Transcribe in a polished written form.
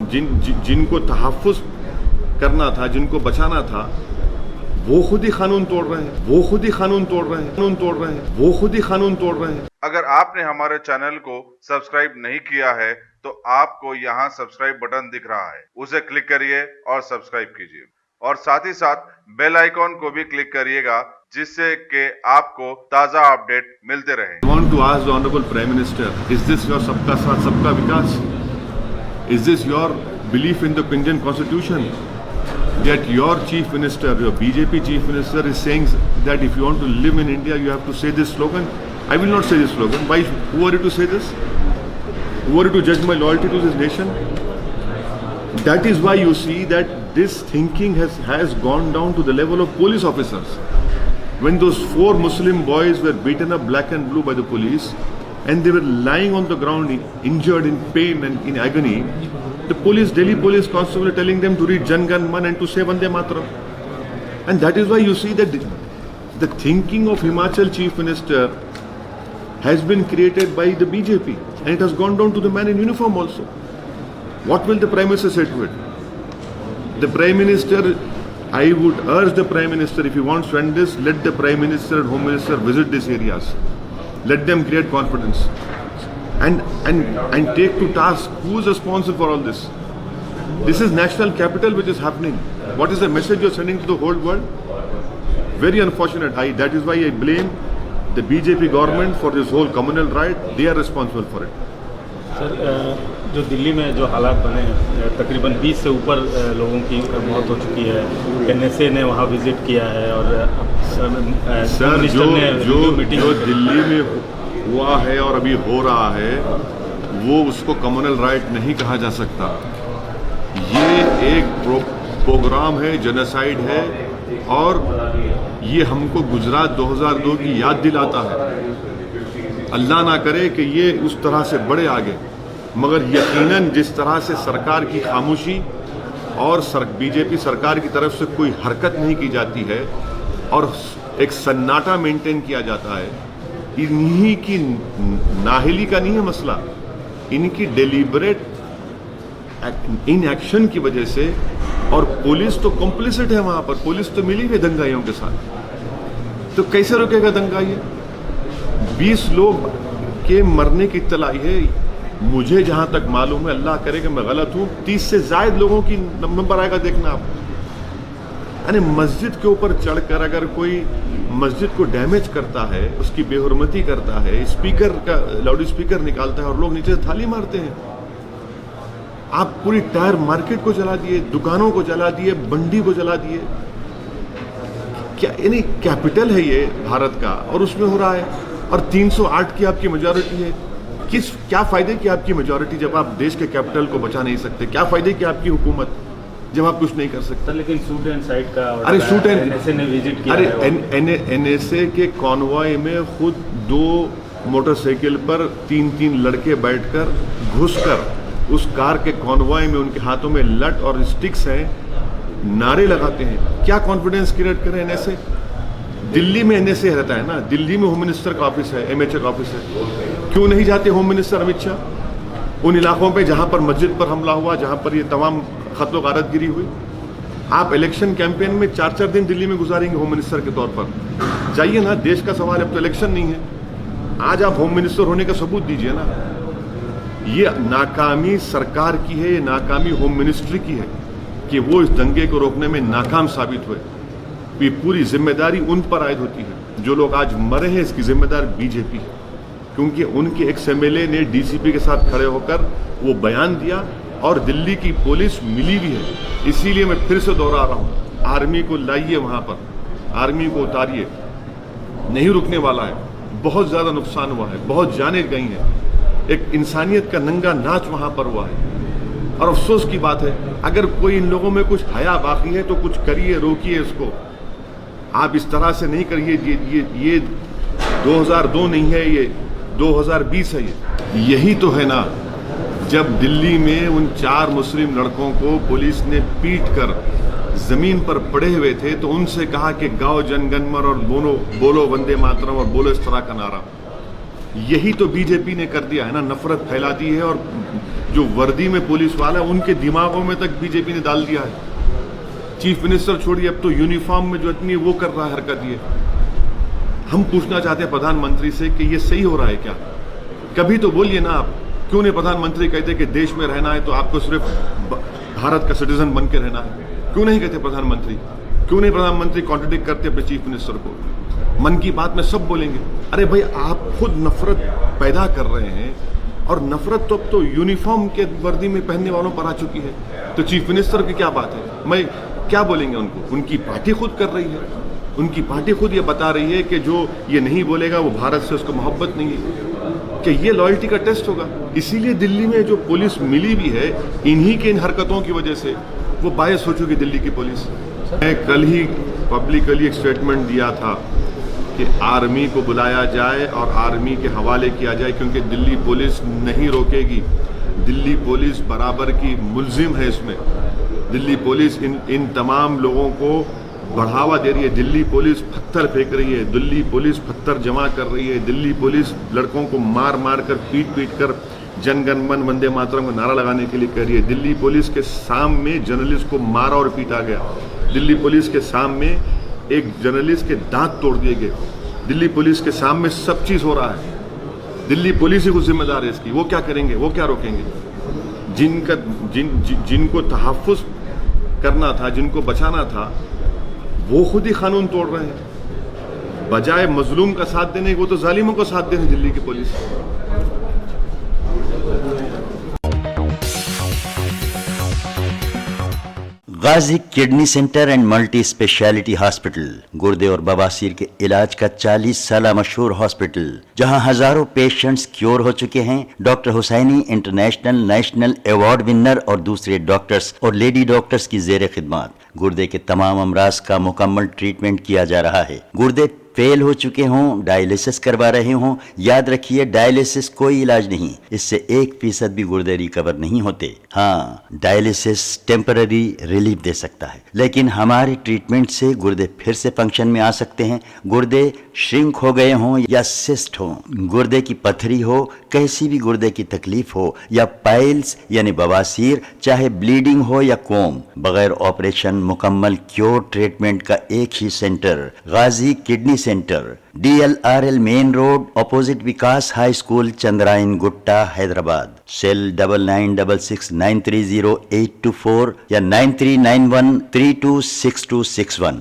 जिनको तहफ़्फ़ुज़ करना था, जिनको बचाना था, वो खुद ही कानून तोड़ रहे हैं, वो खुद ही कानून तोड़ रहे हैं, कानून तोड़ रहे हैं, वो खुद ही कानून तोड़ रहे हैं। अगर आपने हमारे चैनल को सब्सक्राइब नहीं किया है तो आपको यहाँ सब्सक्राइब बटन दिख रहा है, उसे क्लिक करिए और सब्सक्राइब कीजिए और साथ ही साथ बेल आइकॉन को भी क्लिक करिएगा जिससे कि आपको ताजा अपडेट मिलते रहे। I want to ask the Honorable Prime Minister, is this your सबका साथ सबका विकास? Is this your belief in the Indian Constitution? That your Chief Minister, your BJP Chief Minister is saying that if you want to live in India, you have to say this slogan. I will not say this slogan. Why? Who are you to say this? Who are you to judge my loyalty to this nation? That is why you see that this thinking has gone down to the level of police officers. When those 4 Muslim boys were beaten up black and blue by the police and they were lying on the ground injured, in pain and in agony, the Delhi police constable telling them to read Jan Gan Man and to say Vande Mataram. And that is why you see that the thinking of Himachal Chief Minister has been created by the BJP and it has gone down to the man in uniform also. What will the Prime Minister say to it? The Prime Minister, I would urge the Prime Minister, if he wants to end this, let the Prime Minister and Home Minister visit these areas. Let them create confidence and take to task who is responsible for all this. This is national capital which is happening. What is the message you are sending to the whole world? Very unfortunate. That is why I blame the BJP government for this whole communal riot. They are responsible for it. Sir, जो दिल्ली में जो हालात बने हैं, तकरीबन 20 से ऊपर लोगों की मौत हो चुकी है। NSA ने वहाँ विजिट किया है और सर जो दिल्ली में हुआ है और अभी हो रहा है वो उसको कम्युनल राइट नहीं कहा जा सकता। ये एक प्रोग्राम है, जेनोसाइड है और ये हमको गुजरात 2002 की याद दिलाता है। अल्लाह ना करे कि ये उस तरह से बढ़े आगे, मगर यकीनन जिस तरह से सरकार की खामोशी और बीजेपी सरकार की तरफ से कोई हरकत नहीं की जाती है और एक सन्नाटा मेंटेन किया जाता है, इन्हीं की नाहिली का नहीं है मसला, इनकी डेलिबरेट इनएक्शन की वजह से। और पुलिस तो कॉम्प्लिसिट है वहां पर, पुलिस तो मिली हुई दंगाइयों के साथ, तो कैसे रुकेगा दंगा? ये 20 लोग के मरने की इत्तलाई है। मुझे जहां तक मालूम है, अल्लाह करे कि मैं गलत हूं, 30 से ज्यादा लोगों की नंबर आएगा, देखना आप। यानी मस्जिद के ऊपर चढ़कर अगर कोई मस्जिद को डैमेज करता है, उसकी बेहुरमती करता है, स्पीकर का लाउड स्पीकर निकालता है और लोग नीचे से थाली मारते हैं। आप पूरी टायर मार्केट को जला दिए, दुकानों को जला दिए, मंडी को जला दिए। क्या यानी कैपिटल है ये भारत का और उसमें हो रहा है और 308 की आपकी मेजॉरिटी है। क्या फायदे की आपकी मेजॉरिटी जब आप देश के कैपिटल को बचा नहीं सकते? क्या फायदे की आपकी हुकूमत जब आप कुछ नहीं कर सकते? लेकिन शूट एंड साइट का, अरे शूट एंड NSA ने विजिट किया, अरे NSA के कॉन्वॉय में खुद 2 मोटरसाइकिल पर 3-3 लड़के बैठकर घुसकर उस कार के कॉन्वॉय में, उनके हाथों में लट और स्टिक्स हैं, नारे लगाते हैं। क्या कॉन्फिडेंस क्रिएट करें NSA? दिल्ली में NSA रहता है ना, दिल्ली में होम मिनिस्टर का ऑफिस है, MHA का ऑफिस है। क्यों नहीं जाते होम मिनिस्टर अमित शाह उन इलाकों पे जहां पर मस्जिद पर हमला हुआ, जहां पर ये तमाम खत्म गारत गिरी हुई? आप इलेक्शन कैंपेन में 4-4 दिन दिल्ली में गुजारेंगे होम मिनिस्टर के तौर पर? जाइए ना, देश का सवाल है, अब तो इलेक्शन नहीं है। आज आप होम मिनिस्टर होने का सबूत दीजिए ना। ये नाकामी सरकार की है, ये नाकामी होम मिनिस्ट्री की है कि वो इस दंगे को रोकने में नाकाम साबित हुए। ये पूरी जिम्मेदारी उन पर आयद होती है। जो लोग आज मरे हैं इसकी जिम्मेदार बीजेपी है, क्योंकि उनके एक MLA ने DCP के साथ खड़े होकर वो बयान दिया और दिल्ली की पुलिस मिली भी है। इसीलिए मैं फिर से दोहरा रहा हूँ, आर्मी को लाइए वहां पर, आर्मी को उतारिए, नहीं रुकने वाला है। बहुत ज्यादा नुकसान हुआ है, बहुत जानें गई हैं, एक इंसानियत का नंगा नाच वहां पर हुआ है। और अफसोस की बात है, अगर कोई इन लोगों में कुछ हया बाकी है तो कुछ करिए, रोकिए इसको। आप इस तरह से नहीं करिए। ये 2002 नहीं है, ये 2020 है। यही तो है ना, जब दिल्ली में उन 4 मुस्लिम लड़कों को पुलिस ने पीट कर जमीन पर पड़े हुए थे तो उनसे कहा कि गाओ जनगणमन और बोलो वंदे मातरम और बोलो इस तरह का नारा। यही तो बीजेपी ने कर दिया है ना, नफरत फैला दी है और जो वर्दी में पुलिस वाला है उनके दिमागों में तक बीजेपी ने डाल दिया है। चीफ मिनिस्टर छोड़िए, अब तो यूनिफॉर्म में जो इतनी वो कर रहा है हरकत ये। हम पूछना चाहते हैं प्रधानमंत्री से कि ये सही हो रहा है क्या? कभी तो बोलिए ना आप। क्यों नहीं प्रधानमंत्री कहते कि देश में रहना है तो आपको सिर्फ भारत का सिटीजन बन के रहना है? क्यों नहीं कहते प्रधानमंत्री? क्यों नहीं प्रधानमंत्री कॉन्ट्रडिक्ट करते अपने चीफ मिनिस्टर को? मन की बात में सब बोलेंगे। अरे भाई, आप खुद नफरत पैदा कर रहे हैं और नफरत तो अब तो यूनिफॉर्म के वर्दी में पहनने वालों पर आ चुकी है, तो चीफ मिनिस्टर की क्या बात है? मैं क्या बोलेंगे उनको? उनकी पार्टी खुद कर रही है, उनकी पार्टी खुद ये बता रही है कि जो ये नहीं बोलेगा वो भारत से उसको मोहब्बत नहीं है, कि ये लॉयल्टी का टेस्ट होगा। इसीलिए दिल्ली में जो पुलिस मिली भी है, इन्हीं के इन हरकतों की वजह से वो बायस हो चुकी दिल्ली की पुलिस। मैं कल ही पब्लिकली एक स्टेटमेंट दिया था कि आर्मी को बुलाया जाए और आर्मी के हवाले किया जाए, क्योंकि दिल्ली पुलिस नहीं रोकेगी। दिल्ली पुलिस बराबर की मुल्जिम है इसमें। दिल्ली पुलिस इन तमाम लोगों को बढ़ावा दे रही है। दिल्ली पुलिस पत्थर फेंक रही है, दिल्ली पुलिस पत्थर जमा कर रही है, दिल्ली पुलिस लड़कों को मार मार कर पीट कर जन गण मन वंदे मातरम का नारा लगाने के लिए कर रही है। दिल्ली पुलिस के सामने जर्नलिस्ट को मारा और पीटा गया। दिल्ली पुलिस के सामने एक जर्नलिस्ट के दांत तोड़ दिए गए। दिल्ली पुलिस के सामने सब चीज हो रहा है। दिल्ली पुलिस ही कुछ जिम्मेदार है इसकी। वो क्या करेंगे? वो क्या रोकेंगे? जिनको तहफ़्फ़ुज़ करना था, जिनको बचाना था, वो खुद ही कानून तोड़ रहे हैं। बजाय मजलूम का साथ देने, वो तो जालिमों का साथ दे रहे हैं दिल्ली की police. Ghazi kidney centre and multi speciality hospital, गुर्दे और बवासीर के इलाज का 40 साल मशहूर हॉस्पिटल, जहां हजारों पेशेंट्स क्योर हो चुके हैं। Doctor Husaini international national award winner और दूसरे डॉक्टर्स और लेडी डॉक्टर्स की जेर खिदमत गुर्दे के तमाम अमराज का मुकम्मल ट्रीटमेंट किया जा रहा है। गुर्दे फेल हो चुके हों, डायलिसिस करवा रहे हों, याद रखिए डायलिसिस कोई इलाज नहीं, इससे 1% भी गुर्दे रिकवर नहीं होते। हाँ, डायलिसिस टेम्पररी रिलीफ दे सकता है, लेकिन हमारे ट्रीटमेंट से गुर्दे फिर से फंक्शन में आ सकते हैं। गुर्दे श्रिंक हो गए हों या सिस्ट हो, गुर्दे की पथरी हो, कैसी भी गुर्दे की तकलीफ हो, या पाइल्स यानी बवासीर, चाहे ब्लीडिंग हो या कोम, बगैर ऑपरेशन मुकम्मल क्योर ट्रीटमेंट का एक ही centre, Ghazi kidney centre, DLRL main road, opposite Vikas high school, Chandrayan Gutta, Hyderabad. Cell 9966930824 या 9391326261।